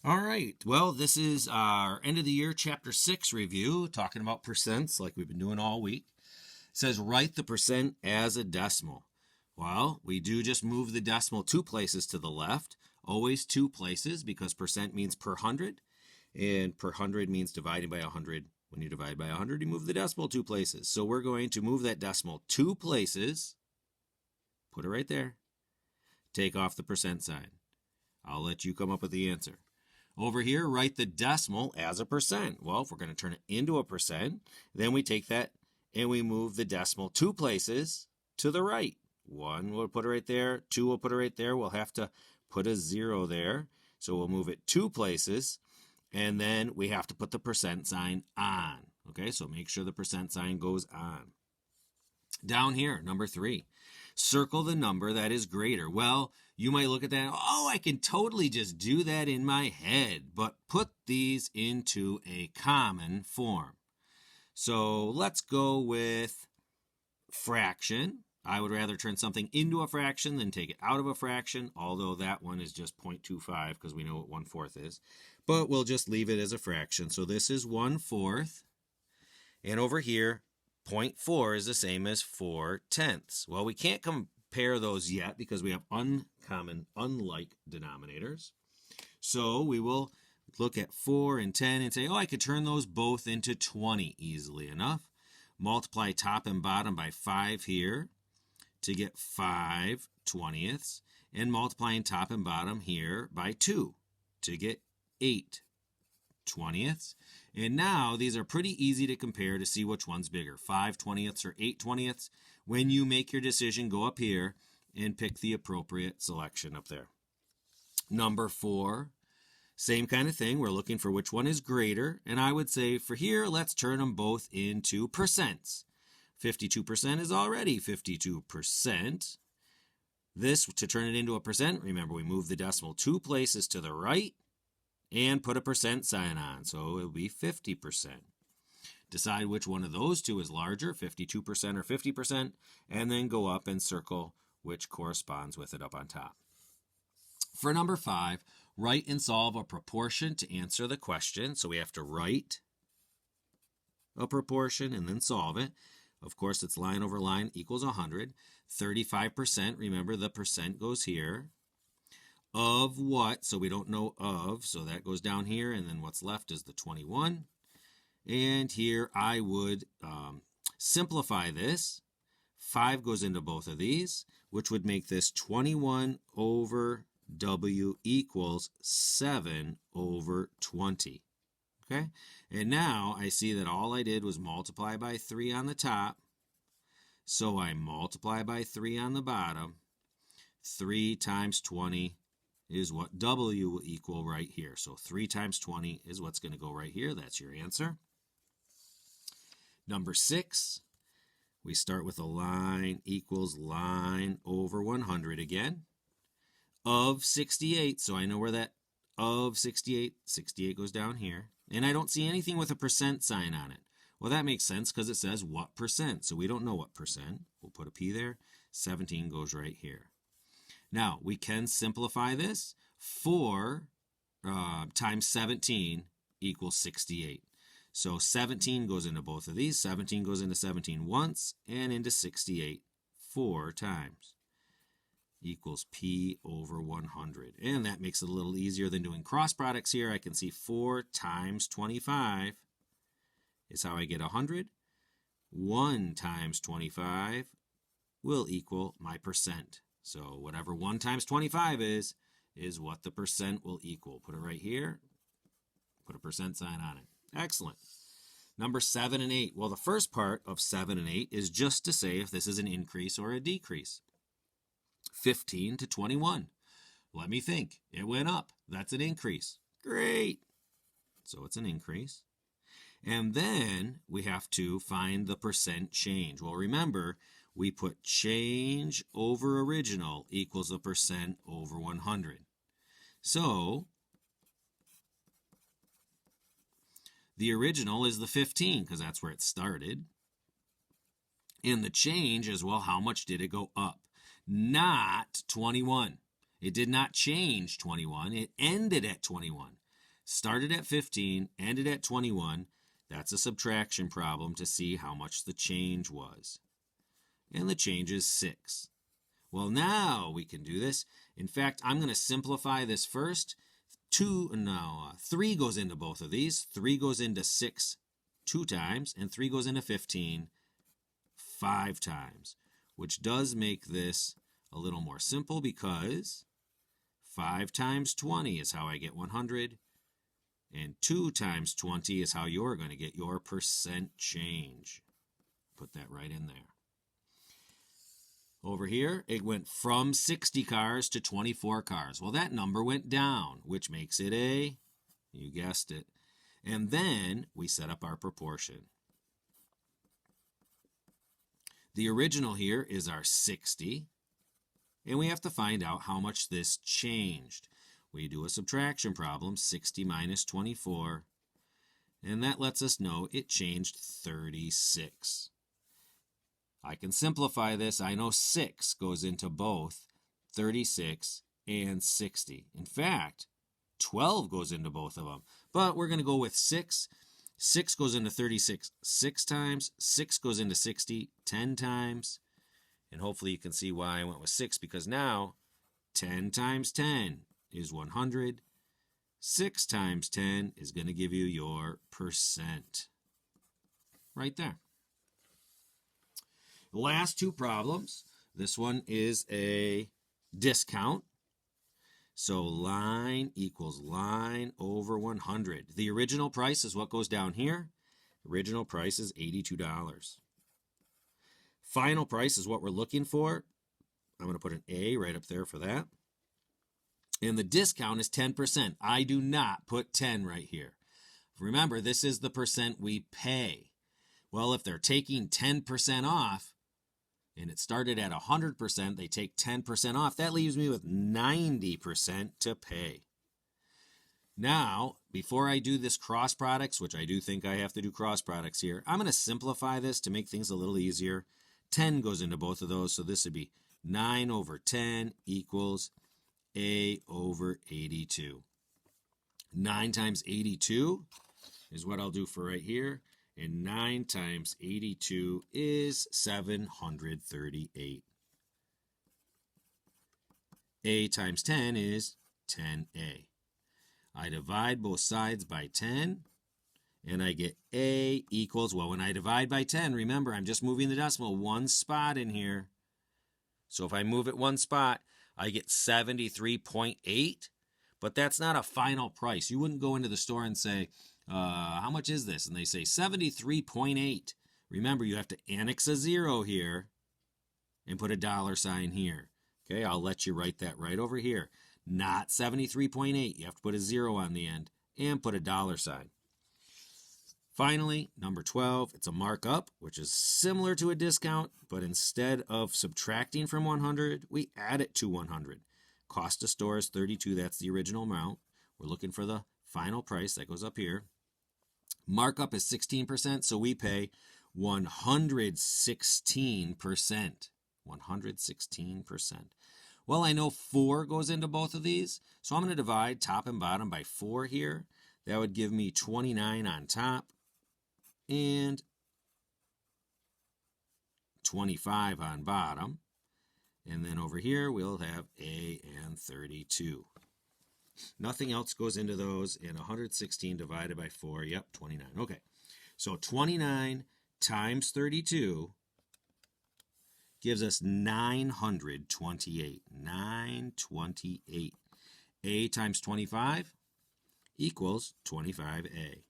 All right. Well, this is our end of the year chapter 6 review, talking about percents like we've been doing all week. It says write the percent as a decimal. Well, we do just move the decimal 2 places to the left, always 2 places because percent means per hundred, and per hundred means dividing by 100. When you divide by 100, you move the decimal 2 places. So we're going to move that decimal 2 places, put it right there, take off the percent sign. I'll let you come up with the answer. Over here, write the decimal as a percent. Well, if we're going to turn it into a percent, then we take that and we move the decimal 2 places to the right. 1, we'll put it right there. 2, we'll put it right there. We'll have to put a 0 there. So we'll move it 2 places, and then we have to put the percent sign on. Okay, so make sure the percent sign goes on. Down here, number 3, circle the number that is greater. Well, you might look at that, oh, I can totally just do that in my head, but put these into a common form. So let's go with fraction. I would rather turn something into a fraction than take it out of a fraction, although that one is just 0.25 because we know what 1/4 is. But we'll just leave it as a fraction. So this is 1/4. And over here, 0.4 is the same as 4/10. Well, we can't compare those yet because we have unlike denominators. So we will look at 4 and 10 and say, oh, I could turn those both into 20 easily enough. Multiply top and bottom by 5 here to get 5/20, and multiplying top and bottom here by 2 to get 8/20. And now these are pretty easy to compare to see which one's bigger, 5/20 or 8/20. When you make your decision, go up here and pick the appropriate selection up there. Number 4, same kind of thing. We're looking for which one is greater. And I would say for here, let's turn them both into percents. 52% is already 52%. This, to turn it into a percent, remember we move the decimal 2 places to the right and put a percent sign on. So it will be 50%. Decide which one of those two is larger, 52% or 50%, and then go up and circle which corresponds with it up on top. For number 5, write and solve a proportion to answer the question. So we have to write a proportion and then solve it. Of course, it's line over line equals 100. 35%, remember the percent goes here. Of what? So we don't know of, so that goes down here, and then what's left is the 21. And here I would simplify this. 5 goes into both of these, which would make this 21 over W equals 7/20. Okay? And now I see that all I did was multiply by 3 on the top. So I multiply by 3 on the bottom. 3 times 20 is what W will equal right here. So 3 times 20 is what's going to go right here. That's your answer. Number 6, we start with a line equals line over 100 again. Of 68, so I know where that of 68 goes down here. And I don't see anything with a percent sign on it. Well, that makes sense because it says what percent. So we don't know what percent. We'll put a P there. 17 goes right here. Now, we can simplify this. 4 times 17 equals 68. So 17 goes into both of these. 17 goes into 17 once and into 68 4 times. Equals P over 100. And that makes it a little easier than doing cross products here. I can see 4 times 25 is how I get 100. 1 times 25 will equal my percent. So whatever 1 times 25 is what the percent will equal. Put it right here. Put a percent sign on it. Excellent. Number 7 and 8. Well, the first part of 7 and 8 is just to say if this is an increase or a decrease. 15 to 21. Let me think. It went up. That's an increase. Great. So it's an increase. And then we have to find the percent change. Well, remember, we put change over original equals a percent over 100. So the original is the 15 because that's where it started. And the change is, well, how much did it go up? Not 21. It did not change 21. It ended at 21. Started at 15, ended at 21. That's a subtraction problem to see how much the change was. And the change is 6. Well, now we can do this. In fact, I'm going to simplify this first. 3 goes into both of these. 3 goes into 6 2 times, and 3 goes into 15 5 times, which does make this a little more simple because 5 times 20 is how I get 100, and 2 times 20 is how you're going to get your percent change. Put that right in there. Over here, it went from 60 cars to 24 cars. Well, that number went down, which makes it a, you guessed it. And then we set up our proportion. The original here is our 60, and we have to find out how much this changed. We do a subtraction problem, 60 minus 24, and that lets us know it changed 36. I can simplify this. I know 6 goes into both 36 and 60. In fact, 12 goes into both of them. But we're going to go with 6. 6 goes into 36 6 times. 6 goes into 60 10 times. And hopefully you can see why I went with 6, because now 10 times 10 is 100. 6 times 10 is going to give you your percent. Right there. The last 2 problems. This one is a discount. So line equals line over 100. The original price is what goes down here. Original price is $82. Final price is what we're looking for. I'm going to put an A right up there for that. And the discount is 10%. I do not put 10 right here. Remember, this is the percent we pay. Well, if they're taking 10% off, and it started at 100%, they take 10% off. That leaves me with 90% to pay. Now, before I do this cross products, which I do think I have to do cross products here, I'm going to simplify this to make things a little easier. 10 goes into both of those, so this would be 9 over 10 equals A over 82. 9 times 82 is what I'll do for right here. And 9 times 82 is 738. A times 10 is 10A. I divide both sides by 10, and I get A equals, well, when I divide by 10, remember, I'm just moving the decimal 1 spot in here. So if I move it 1 spot, I get 73.8, but that's not a final price. You wouldn't go into the store and say, how much is this? And they say 73.8. Remember, you have to annex a 0 here and put a $sign here. Okay, I'll let you write that right over here. Not 73.8. You have to put a 0 on the end and put a $sign. Finally, number 12, it's a markup, which is similar to a discount, but instead of subtracting from 100, we add it to 100. Cost to store is 32. That's the original amount. We're looking for the final price. That goes up here. Markup is 16%, so we pay 116%. 116%. Well, I know 4 goes into both of these, so I'm going to divide top and bottom by 4 here. That would give me 29 on top and 25 on bottom. And then over here, we'll have A and 32. Nothing else goes into those, and 116 divided by 4, yep, 29. Okay, so 29 times 32 gives us 928. 928. A times 25 equals 25A.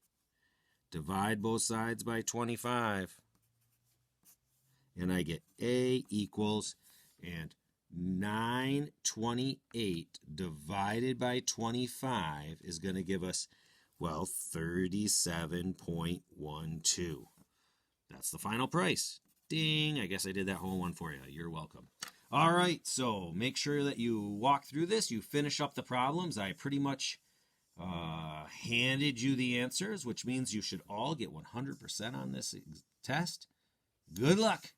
Divide both sides by 25, and I get A equals, and 928 divided by 25 is going to give us, well, 37.12. That's the final price. Ding! I guess I did that whole one for you. You're welcome. All right, so make sure that you walk through this. You finish up the problems. I pretty much handed you the answers, which means you should all get 100% on this test. Good luck.